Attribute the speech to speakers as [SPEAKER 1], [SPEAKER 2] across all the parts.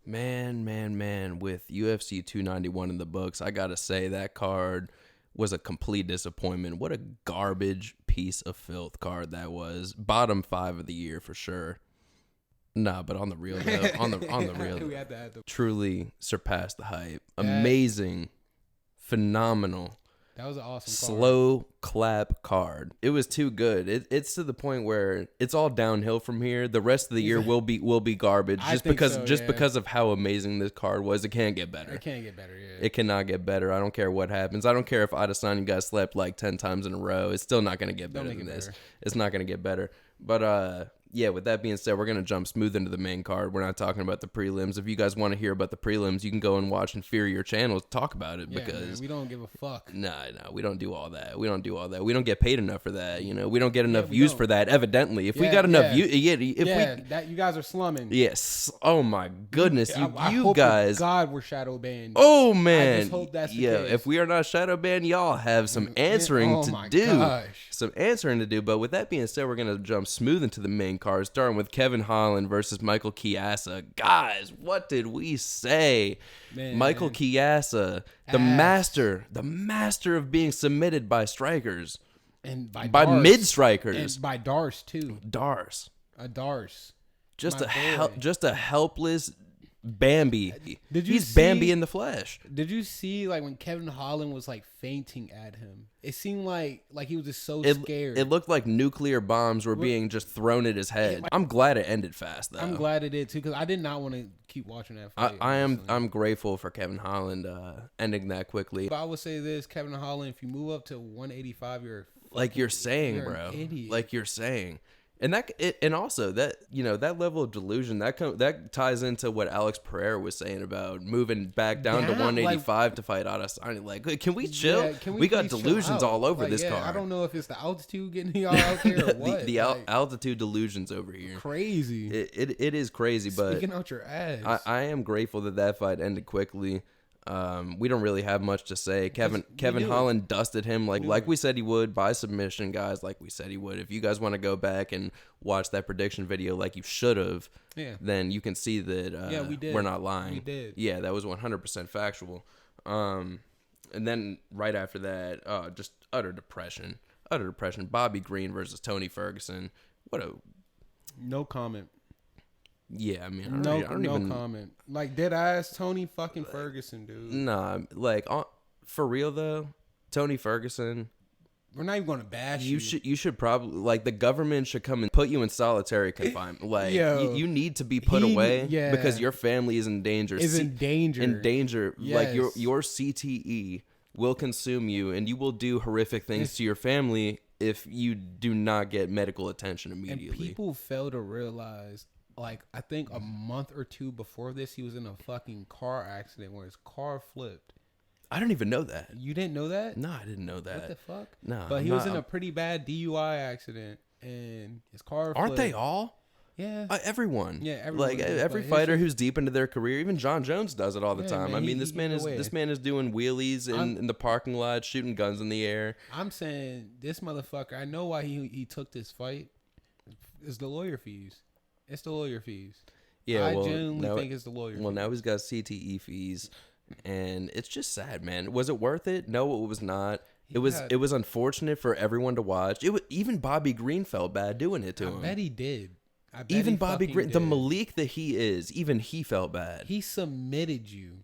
[SPEAKER 1] Man. With UFC 291 in the books, I gotta say that card was a complete disappointment. What a garbage piece of filth card that was. Bottom 5 of the year for sure. Nah, but on the real though, on the real, truly surpassed the hype. Amazing, phenomenal.
[SPEAKER 2] That was an awesome
[SPEAKER 1] slow clap card. It was too good. It's to the point where it's all downhill from here. The rest of the year will be garbage just because of how amazing this card was. It can't get better.
[SPEAKER 2] It can't get better. Yeah.
[SPEAKER 1] It cannot get better. I don't care what happens. I don't care if Adesanya got slept like 10 times in a row. It's still not going to get better than this. It's not going to get better. But yeah, with that being said, we're going to jump smooth into the main card. We're not talking about the prelims. If you guys want to hear about the prelims, you can go and watch Inferior Channel to talk about it because
[SPEAKER 2] we don't give a fuck.
[SPEAKER 1] Nah, we don't do all that. We don't get paid enough for that. You know, we don't get enough views for that. Evidently, if we got enough views,
[SPEAKER 2] that you guys are slumming.
[SPEAKER 1] Yes. Oh my goodness,
[SPEAKER 2] I
[SPEAKER 1] you
[SPEAKER 2] hope
[SPEAKER 1] guys.
[SPEAKER 2] God, we're shadow banned.
[SPEAKER 1] Oh man.
[SPEAKER 2] I just hope that's the case.
[SPEAKER 1] If we are not shadow banned, y'all have some answering to do.
[SPEAKER 2] Gosh.
[SPEAKER 1] Some answering to do. But with that being said, we're gonna jump smooth into the main card, starting with Kevin Holland versus Michael Chiesa. Guys, what did we say? Michael Chiesa, the master of being submitted by strikers.
[SPEAKER 2] And
[SPEAKER 1] by mid-strikers.
[SPEAKER 2] And by Darce, too.
[SPEAKER 1] Darce. Just a helpless Bambi. He's Bambi in the flesh.
[SPEAKER 2] Did you see like when Kevin Holland was like fainting at him? It seemed like he was just so scared.
[SPEAKER 1] It looked like nuclear bombs were being just thrown at his head. I'm glad it ended fast though.
[SPEAKER 2] I'm glad it did too because I did not want to keep watching that fight.
[SPEAKER 1] I'm grateful for Kevin Holland ending that quickly.
[SPEAKER 2] But I would say this, Kevin Holland, if you move up to 185, you're
[SPEAKER 1] bro.
[SPEAKER 2] An idiot.
[SPEAKER 1] Like you're saying. And also that that level of delusion that ties into what Alex Pereira was saying about moving back down to 185 to fight Adesanya. Like, can we chill?
[SPEAKER 2] Yeah,
[SPEAKER 1] we got delusions all over this card.
[SPEAKER 2] I don't know if it's the altitude getting y'all out there or what.
[SPEAKER 1] The altitude delusions over here.
[SPEAKER 2] Crazy.
[SPEAKER 1] It is crazy, but
[SPEAKER 2] speaking out your ass.
[SPEAKER 1] I am grateful that fight ended quickly. We don't really have much to say. Kevin Holland dusted him like we said he would by submission, guys. Like we said he would. If you guys want to go back and watch that prediction video, like you should have, then you can see that
[SPEAKER 2] we did.
[SPEAKER 1] We're not lying.
[SPEAKER 2] We did.
[SPEAKER 1] Yeah, that was 100% factual. And then right after that, just utter depression. Bobby Green versus Tony Ferguson.
[SPEAKER 2] No comment.
[SPEAKER 1] Yeah, I mean,
[SPEAKER 2] no comment. Like dead ass Tony fucking Ferguson, dude.
[SPEAKER 1] Nah, like for real though, Tony Ferguson.
[SPEAKER 2] We're not even gonna bash you.
[SPEAKER 1] You should probably like the government should come and put you in solitary confinement. Like you need to be put away because your family is in danger. In danger.
[SPEAKER 2] Yes.
[SPEAKER 1] Like your CTE will consume you, and you will do horrific things to your family if you do not get medical attention immediately.
[SPEAKER 2] And people fail to realize. Like, I think a month or two before this, he was in a fucking car accident where his car flipped.
[SPEAKER 1] I don't even know that.
[SPEAKER 2] You didn't know that?
[SPEAKER 1] No, I didn't know that.
[SPEAKER 2] What the fuck?
[SPEAKER 1] No.
[SPEAKER 2] But he was in a pretty bad DUI accident, and his car flipped.
[SPEAKER 1] Aren't they all?
[SPEAKER 2] Yeah.
[SPEAKER 1] Everyone.
[SPEAKER 2] Yeah, everyone.
[SPEAKER 1] Like, every fighter who's deep into their career, even John Jones does it all the time.
[SPEAKER 2] Man,
[SPEAKER 1] I mean, this man is doing wheelies in the parking lot, shooting guns in the air.
[SPEAKER 2] I'm saying, this motherfucker, I know why he took this fight. It's the lawyer fees. It's the lawyer fees.
[SPEAKER 1] Yeah,
[SPEAKER 2] I genuinely think it's the lawyer fees.
[SPEAKER 1] Well, now he's got CTE fees, and it's just sad, man. Was it worth it? No, it was not. It was unfortunate for everyone to watch. Even Bobby Green felt bad doing it to him.
[SPEAKER 2] I bet he did.
[SPEAKER 1] Even Bobby Green, the Malik that he is, even he felt bad.
[SPEAKER 2] He submitted you.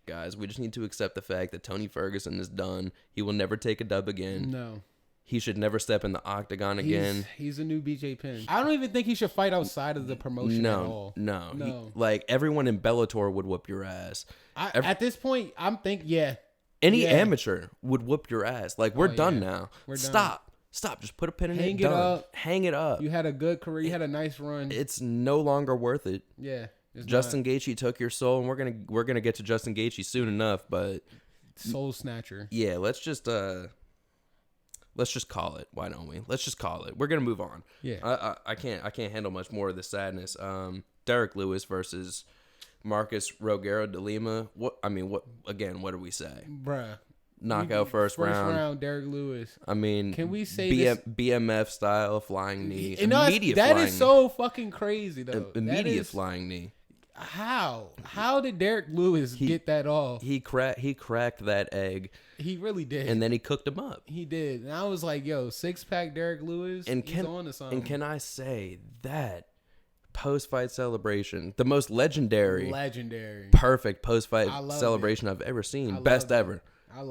[SPEAKER 1] Guys, we just need to accept the fact that Tony Ferguson is done. He will never take a dub again.
[SPEAKER 2] No.
[SPEAKER 1] He should never step in the octagon again.
[SPEAKER 2] He's a new BJ Penn. I don't even think he should fight outside of the promotion at all.
[SPEAKER 1] No. Like, everyone in Bellator would whoop your ass.
[SPEAKER 2] At this point, I'm thinking,
[SPEAKER 1] Any amateur would whoop your ass. Like, we're done now. We're done. Stop. Just put a pin in it. Hang it up.
[SPEAKER 2] You had a good career. You had a nice run.
[SPEAKER 1] It's no longer worth it.
[SPEAKER 2] Yeah.
[SPEAKER 1] Justin Gaethje took your soul, and we're gonna get to Justin Gaethje soon enough. But
[SPEAKER 2] soul snatcher.
[SPEAKER 1] Yeah. Let's just call it. Why don't we? Let's just call it. We're gonna move on.
[SPEAKER 2] Yeah.
[SPEAKER 1] I can't handle much more of the sadness. Derek Lewis versus Marcus Rogero de Lima. What do we say?
[SPEAKER 2] Bruh.
[SPEAKER 1] Knockout first round.
[SPEAKER 2] Derek Lewis.
[SPEAKER 1] I mean,
[SPEAKER 2] can we say
[SPEAKER 1] BMF style flying knee?
[SPEAKER 2] That is so fucking crazy though.
[SPEAKER 1] Immediate flying knee.
[SPEAKER 2] How did Derek Lewis get that off?
[SPEAKER 1] He cracked that egg.
[SPEAKER 2] He really did.
[SPEAKER 1] And then he cooked him up.
[SPEAKER 2] He did. And I was like, yo, 6-pack Derek Lewis, he's on to something.
[SPEAKER 1] And can I say that post-fight celebration, the most legendary, perfect post-fight celebration I've ever seen. Best ever.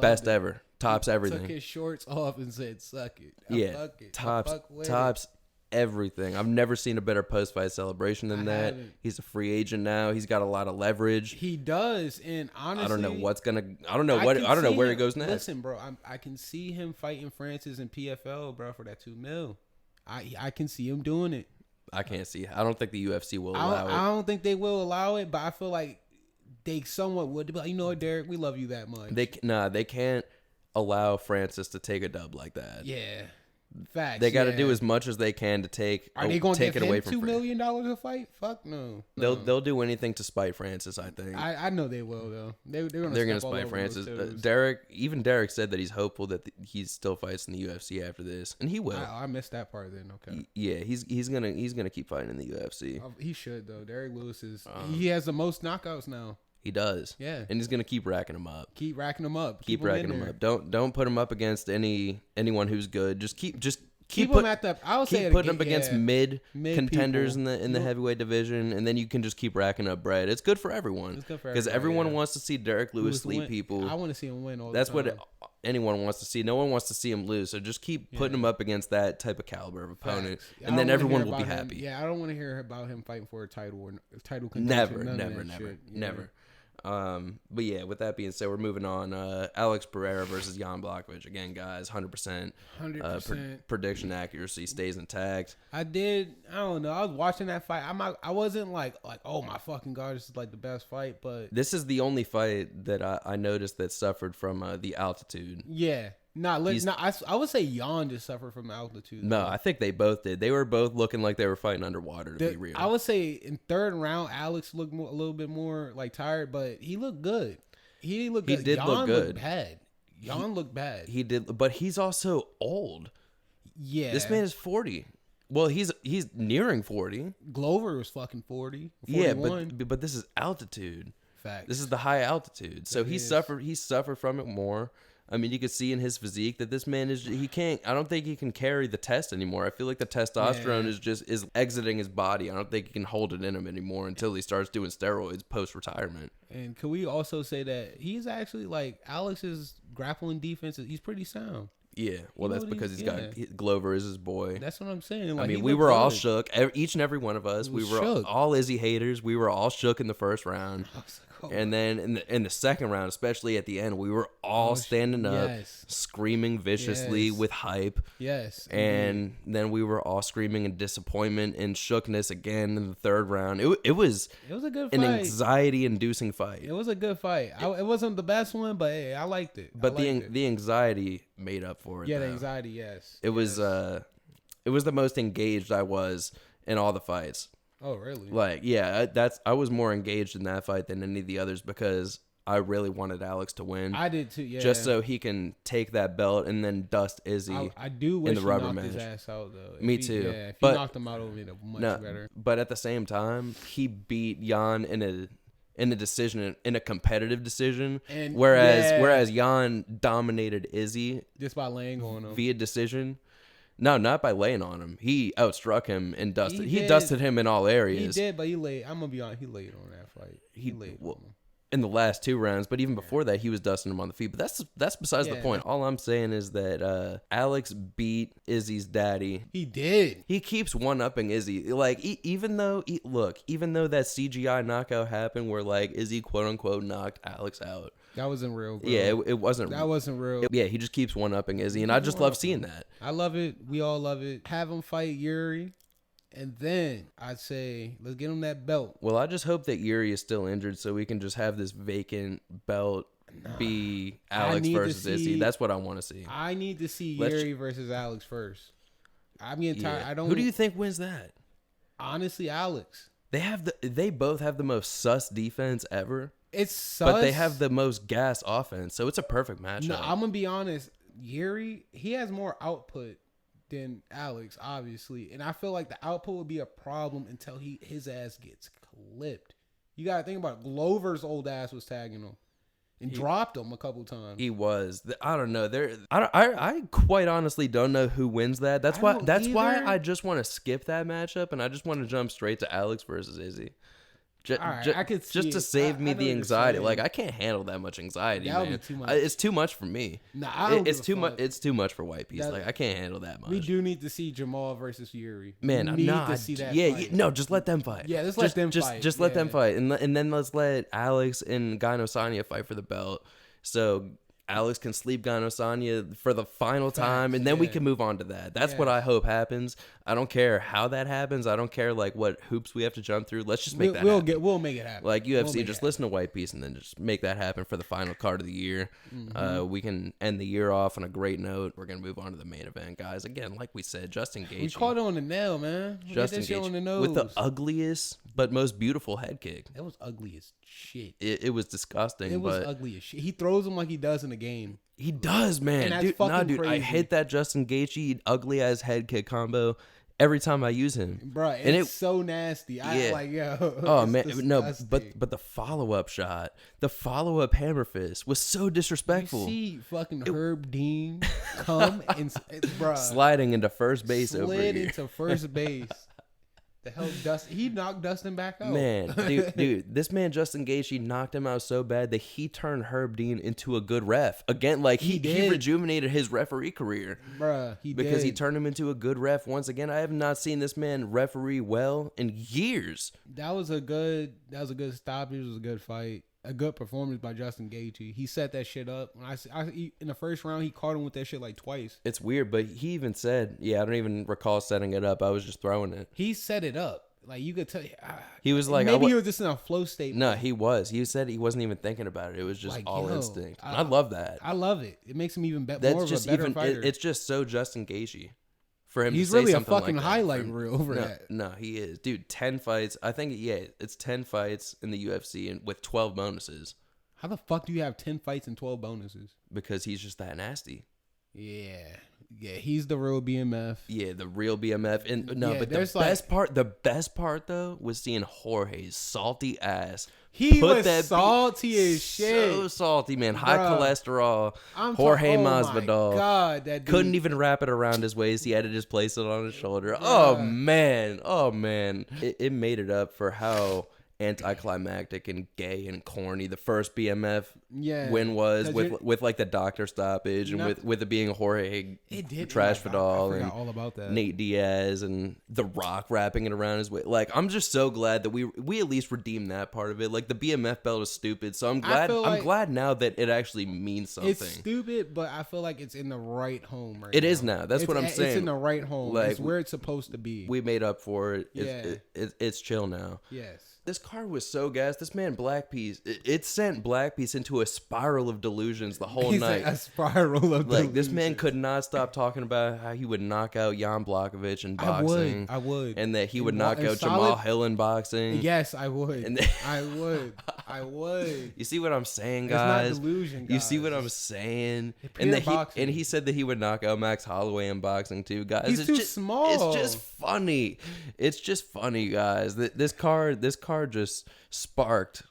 [SPEAKER 1] Best ever. Tops everything.
[SPEAKER 2] Took his shorts off and said, suck it.
[SPEAKER 1] Tops everything. I've never seen a better post-fight celebration than that. He's a free agent now. He's got a lot of leverage.
[SPEAKER 2] He does, and honestly,
[SPEAKER 1] I don't know where he goes next.
[SPEAKER 2] Listen, bro, I can see him fighting Francis in PFL, bro, for that $2 million. I can see him doing it.
[SPEAKER 1] I can't see. I don't think the UFC will allow it.
[SPEAKER 2] I don't think they will allow it, but I feel like they somewhat would. Be like, you know what, Derek, we love you that much.
[SPEAKER 1] They can't allow Francis to take a dub like that.
[SPEAKER 2] Yeah. Facts.
[SPEAKER 1] They got to do as much as they can to take.
[SPEAKER 2] Are they going to give him $2 million a fight? Fuck no.
[SPEAKER 1] They'll do anything to spite Francis. I think.
[SPEAKER 2] I know they will though. They're going to
[SPEAKER 1] spite Francis. Derek said that he's hopeful that he still fights in the UFC after this, and he will.
[SPEAKER 2] I missed that part then. Okay.
[SPEAKER 1] Yeah, he's gonna keep fighting in the UFC.
[SPEAKER 2] He should though. Derek Lewis he has the most knockouts now.
[SPEAKER 1] He does.
[SPEAKER 2] Yeah.
[SPEAKER 1] And he's going to keep racking them up.
[SPEAKER 2] Keep racking them up.
[SPEAKER 1] Keep racking them up. Don't put him up against anyone who's good. Just keep
[SPEAKER 2] him at the. I would say
[SPEAKER 1] keep putting him against mid contenders people. in the heavyweight division, and then you can just keep racking up bread. It's good for everyone. Because everyone wants to see Derek Lewis sleep people.
[SPEAKER 2] I want to see him win all
[SPEAKER 1] That's
[SPEAKER 2] the time.
[SPEAKER 1] what anyone wants to see. No one wants to see him lose. So just keep putting him up against that type of caliber of opponent, and then everyone will be happy.
[SPEAKER 2] Yeah, I don't want to hear about him fighting for a title or title contention.
[SPEAKER 1] Never. But yeah, with that being said, we're moving on. Alex Pereira versus Jan Blachowicz. Again, guys, 100%.
[SPEAKER 2] 100%.
[SPEAKER 1] Prediction accuracy stays intact.
[SPEAKER 2] I don't know. I was watching that fight. I wasn't like, oh my fucking God, this is like the best fight. But
[SPEAKER 1] this is the only fight that I noticed that suffered from the altitude.
[SPEAKER 2] Yeah. I would say Jan just suffered from altitude.
[SPEAKER 1] No, I think they both did. They were both looking like they were fighting underwater, to be real.
[SPEAKER 2] I would say in third round, Alex looked a little bit more like tired, but he looked good. He did look good. Jan looked bad.
[SPEAKER 1] He did, but he's also old.
[SPEAKER 2] Yeah.
[SPEAKER 1] This man is 40. Well, he's nearing 40.
[SPEAKER 2] Glover was fucking 40.
[SPEAKER 1] 41. Yeah, but this is altitude.
[SPEAKER 2] Facts.
[SPEAKER 1] This is the high altitude. So he suffered from it more. I mean, you could see in his physique that this man I don't think he can carry the test anymore. I feel like the testosterone is exiting his body. I don't think he can hold it in him anymore until he starts doing steroids post-retirement.
[SPEAKER 2] And can we also say that he's actually like Alex's grappling defense, he's pretty sound.
[SPEAKER 1] Yeah, well, that's because Glover is his boy.
[SPEAKER 2] That's what I'm saying.
[SPEAKER 1] I mean, we were all shook. Each and every one of us. We were all Izzy haters. We were all shook in the first round. And then in the second round, especially at the end, we were all standing up, screaming viciously with hype.
[SPEAKER 2] Yes.
[SPEAKER 1] And then we were all screaming in disappointment and shookness again in the third round. It was
[SPEAKER 2] a good fight.
[SPEAKER 1] An anxiety-inducing fight.
[SPEAKER 2] It was a good fight. It wasn't the best one, but hey, I liked it.
[SPEAKER 1] But the anxiety made up for it.
[SPEAKER 2] Yeah, the anxiety, yes.
[SPEAKER 1] It was the most engaged I was in all the fights.
[SPEAKER 2] Oh, really?
[SPEAKER 1] Like, yeah, I was more engaged in that fight than any of the others because I really wanted Alex to win.
[SPEAKER 2] I did too, yeah.
[SPEAKER 1] Just so he can take that belt and then dust Izzy.
[SPEAKER 2] I do wish
[SPEAKER 1] in the rubber
[SPEAKER 2] he knocked
[SPEAKER 1] match.
[SPEAKER 2] his ass out though.
[SPEAKER 1] Me too.
[SPEAKER 2] Yeah, if he knocked him out, it would have been much better.
[SPEAKER 1] But at the same time, he beat Jan in a decision, in a competitive decision, whereas Jan dominated Izzy
[SPEAKER 2] just by laying on him
[SPEAKER 1] via decision. No, not by laying on him. He outstruck him and dusted. He dusted him in all areas.
[SPEAKER 2] He did, but he laid. I'm gonna be honest. He laid on that fight. He laid on him
[SPEAKER 1] in the last two rounds. But even before that, he was dusting him on the feet. But that's besides the point. All I'm saying is that Alex beat Izzy's daddy.
[SPEAKER 2] He did.
[SPEAKER 1] He keeps one-upping Izzy. Like even though that CGI knockout happened, where like Izzy quote unquote knocked Alex out.
[SPEAKER 2] That wasn't real, bro.
[SPEAKER 1] Yeah, it wasn't.
[SPEAKER 2] That wasn't real.
[SPEAKER 1] Yeah, he just keeps one-upping Izzy, and I just love seeing that.
[SPEAKER 2] I love it. We all love it. Have him fight Yuri, and then I'd say let's get him that belt.
[SPEAKER 1] Well, I just hope that Yuri is still injured, so we can just have this vacant belt be Alex versus Izzy. That's what I want to see.
[SPEAKER 2] I need to see Yuri versus Alex first. I'm getting tired.
[SPEAKER 1] Who do you think wins that?
[SPEAKER 2] Honestly, Alex.
[SPEAKER 1] They both have the most sus defense ever.
[SPEAKER 2] It's sus.
[SPEAKER 1] But they have the most gas offense, so it's a perfect matchup.
[SPEAKER 2] No, I'm going to be honest. Yuri, he has more output than Alex, obviously. And I feel like the output would be a problem until his ass gets clipped. You got to think about it. Glover's old ass was tagging him. And dropped him a couple times.
[SPEAKER 1] He was. I don't know. I quite honestly don't know who wins that. That's why I just want to skip that matchup and I just want to jump straight to Alex versus Izzy.
[SPEAKER 2] I could see
[SPEAKER 1] just to save me the anxiety. Like I can't handle that much anxiety, man. Would be too much. It's too much for me. It's too much. It's too much for white peace. Like I can't handle that much.
[SPEAKER 2] We do need to see Jamal versus Fury.
[SPEAKER 1] Man, I'm not. To see that fight. No, just let them fight.
[SPEAKER 2] Yeah, let them fight.
[SPEAKER 1] Just let them fight, and then let's let Alex and Sania fight for the belt. So Alex can sleep Sania for the final time, and then we can move on to that. That's what I hope happens. I don't care how that happens. I don't care like what hoops we have to jump through. Let's just make that happen.
[SPEAKER 2] We'll make it happen.
[SPEAKER 1] Like UFC, just listen to White Peace and then just make that happen for the final card of the year. We can end the year off on a great note. We're gonna move on to the main event, guys. Again, like we said, Justin Gaethje.
[SPEAKER 2] We caught it on the nail, man.
[SPEAKER 1] Justin Gaethje on the nose with the ugliest but most beautiful head kick.
[SPEAKER 2] That was ugly as shit.
[SPEAKER 1] It was disgusting.
[SPEAKER 2] It was ugly as shit. He throws him like he does in the game.
[SPEAKER 1] He does, man.
[SPEAKER 2] And that's dude,
[SPEAKER 1] I hate that Justin Gaethje ugly ass head kick combo every time I use him,
[SPEAKER 2] bro. It's so nasty. I like, yo.
[SPEAKER 1] Oh man, disgusting. No, but the follow up shot, the follow up hammer fist was so disrespectful.
[SPEAKER 2] You see, fucking Herb Dean come and bro
[SPEAKER 1] sliding into first base
[SPEAKER 2] slid into first base. The hell, Dustin? He knocked Dustin back out.
[SPEAKER 1] Man, dude, this man Justin Gaethje knocked him out so bad that he turned Herb Dean into a good ref again. Like he rejuvenated his referee career,
[SPEAKER 2] bruh.
[SPEAKER 1] Because he turned him into a good ref once again. I have not seen this man referee well in years.
[SPEAKER 2] That was a good stoppage. It was a good fight. A good performance by Justin Gaethje. He set that shit up. When in the first round, he caught him with that shit like twice.
[SPEAKER 1] It's weird, but he even said, I don't even recall setting it up. I was just throwing it.
[SPEAKER 2] He set it up. Like, you could tell.
[SPEAKER 1] He was like,
[SPEAKER 2] maybe he was just in a flow state.
[SPEAKER 1] No, he was. He said he wasn't even thinking about it. It was just like, all instinct. I love that.
[SPEAKER 2] I love it. It makes him even more of a better fighter.
[SPEAKER 1] It's just so Justin Gaethje. For him
[SPEAKER 2] He's
[SPEAKER 1] to say
[SPEAKER 2] really a
[SPEAKER 1] something
[SPEAKER 2] fucking
[SPEAKER 1] like
[SPEAKER 2] highlight reel over that.
[SPEAKER 1] No, he is. Dude, 10 fights. I think, it's 10 fights in the UFC and with 12 bonuses.
[SPEAKER 2] How the fuck do you have 10 fights and 12 bonuses?
[SPEAKER 1] Because he's just that nasty.
[SPEAKER 2] Yeah, he's the real BMF.
[SPEAKER 1] Yeah, the real BMF. And but the best part though was seeing Jorge's salty ass.
[SPEAKER 2] He was salty as shit.
[SPEAKER 1] So salty, man. High cholesterol. Jorge Masvidal.
[SPEAKER 2] My God, that dude
[SPEAKER 1] couldn't even wrap it around his waist. He had to just place it on his shoulder. Oh man. It made it up for how anticlimactic and gay and corny the first BMF win was with like the doctor stoppage and with it being Jorge Trashfadal and
[SPEAKER 2] all about that.
[SPEAKER 1] Nate Diaz and The Rock wrapping it around his waist. Like I'm just so glad that we at least redeemed that part of it. Like the BMF belt is stupid, so I'm glad now that it actually means something.
[SPEAKER 2] It's stupid, but I feel like it's in the right home right
[SPEAKER 1] now. It is now. That's what I'm saying.
[SPEAKER 2] It's in the right home.
[SPEAKER 1] Like,
[SPEAKER 2] it's where it's supposed to be.
[SPEAKER 1] We made up for it. It's chill now.
[SPEAKER 2] Yes.
[SPEAKER 1] This card was so gassed. This man Black Peace, it sent Black Peace into a spiral of delusions the whole night.
[SPEAKER 2] A spiral of delusions.
[SPEAKER 1] This man could not stop talking about how he would knock out Jan Blachowicz in boxing.
[SPEAKER 2] I would.
[SPEAKER 1] And that he would knock out Jamal Hill in boxing.
[SPEAKER 2] Yes, I would. I would.
[SPEAKER 1] You see what I'm saying, guys?
[SPEAKER 2] It's not delusion, guys.
[SPEAKER 1] You see what I'm saying? And he said that he would knock out Max Holloway in boxing too, guys.
[SPEAKER 2] He's too small.
[SPEAKER 1] It's just funny. It's just funny, guys. This card just sparked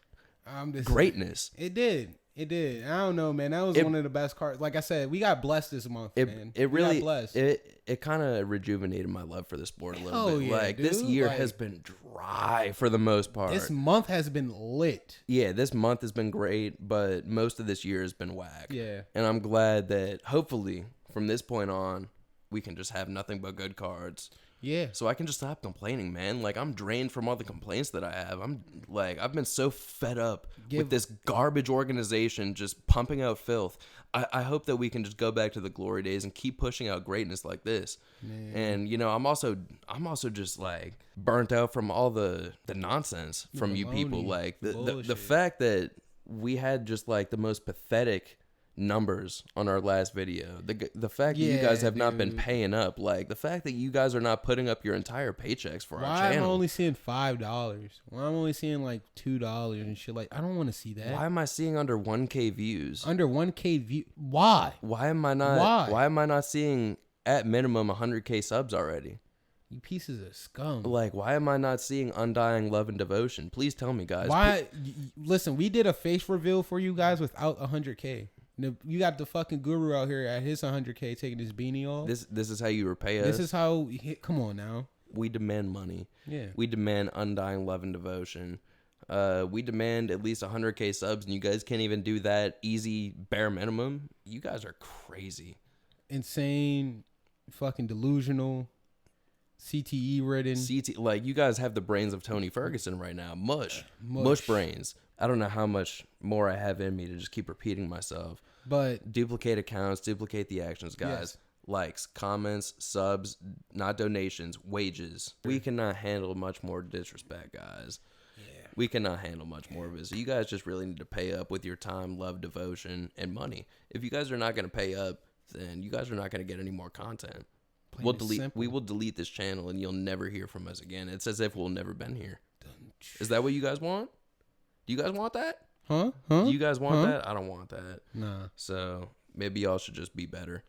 [SPEAKER 1] greatness.
[SPEAKER 2] It did. I don't know, man. That was one of the best cards. Like I said, we got blessed this month, man.
[SPEAKER 1] It really
[SPEAKER 2] got blessed.
[SPEAKER 1] It kind of rejuvenated my love for the sport a little bit. Like, dude, this year has been dry for the most part.
[SPEAKER 2] This month has been lit.
[SPEAKER 1] Yeah, this month has been great, but most of this year has been whack.
[SPEAKER 2] Yeah.
[SPEAKER 1] And I'm glad that hopefully from this point on, we can just have nothing but good cards.
[SPEAKER 2] Yeah.
[SPEAKER 1] So I can just stop complaining, man. Like, I'm drained from all the complaints that I have. I've been so fed up with this garbage organization just pumping out filth. I hope that we can just go back to the glory days and keep pushing out greatness like this. Man. And, I'm also just like burnt out from all the nonsense from you people. Like the fact that we had just like the most pathetic numbers on our last video, the fact that you guys have not been paying up, like the fact that you guys are not putting up your entire paychecks for our channel.
[SPEAKER 2] Why am I only seeing $5? Why am I only seeing like $2 and shit? Like, I don't want to see that.
[SPEAKER 1] Why am I seeing under 1K views?
[SPEAKER 2] Under 1K view? Why?
[SPEAKER 1] Why am I not seeing at minimum 100K subs already?
[SPEAKER 2] You pieces of scum.
[SPEAKER 1] Like, why am I not seeing undying love and devotion? Please tell me, guys.
[SPEAKER 2] Why? Listen, we did a face reveal for you guys without 100K. You got the fucking guru out here at his 100K taking his beanie off.
[SPEAKER 1] This is how you repay us.
[SPEAKER 2] This is how. Come on now.
[SPEAKER 1] We demand money.
[SPEAKER 2] Yeah.
[SPEAKER 1] We demand undying love and devotion. We demand at least 100K subs, and you guys can't even do that easy bare minimum. You guys are crazy.
[SPEAKER 2] Insane, fucking delusional, CTE ridden.
[SPEAKER 1] Like, you guys have the brains of Tony Ferguson right now. Mush brains. I don't know how much more I have in me to just keep repeating myself.
[SPEAKER 2] But
[SPEAKER 1] duplicate accounts, duplicate the actions, guys. Yes. Likes, comments, subs, not donations, wages. We cannot handle much more disrespect, guys. Yeah. We cannot handle much more of it. So you guys just really need to pay up with your time, love, devotion, and money. If you guys are not going to pay up, then you guys are not going to get any more content. We will delete this channel, and you'll never hear from us again. It's as if we'll never been here. Is that what you guys want? Do you guys want that?
[SPEAKER 2] Huh?
[SPEAKER 1] Do you guys want that? I don't want that.
[SPEAKER 2] Nah.
[SPEAKER 1] So maybe y'all should just be better.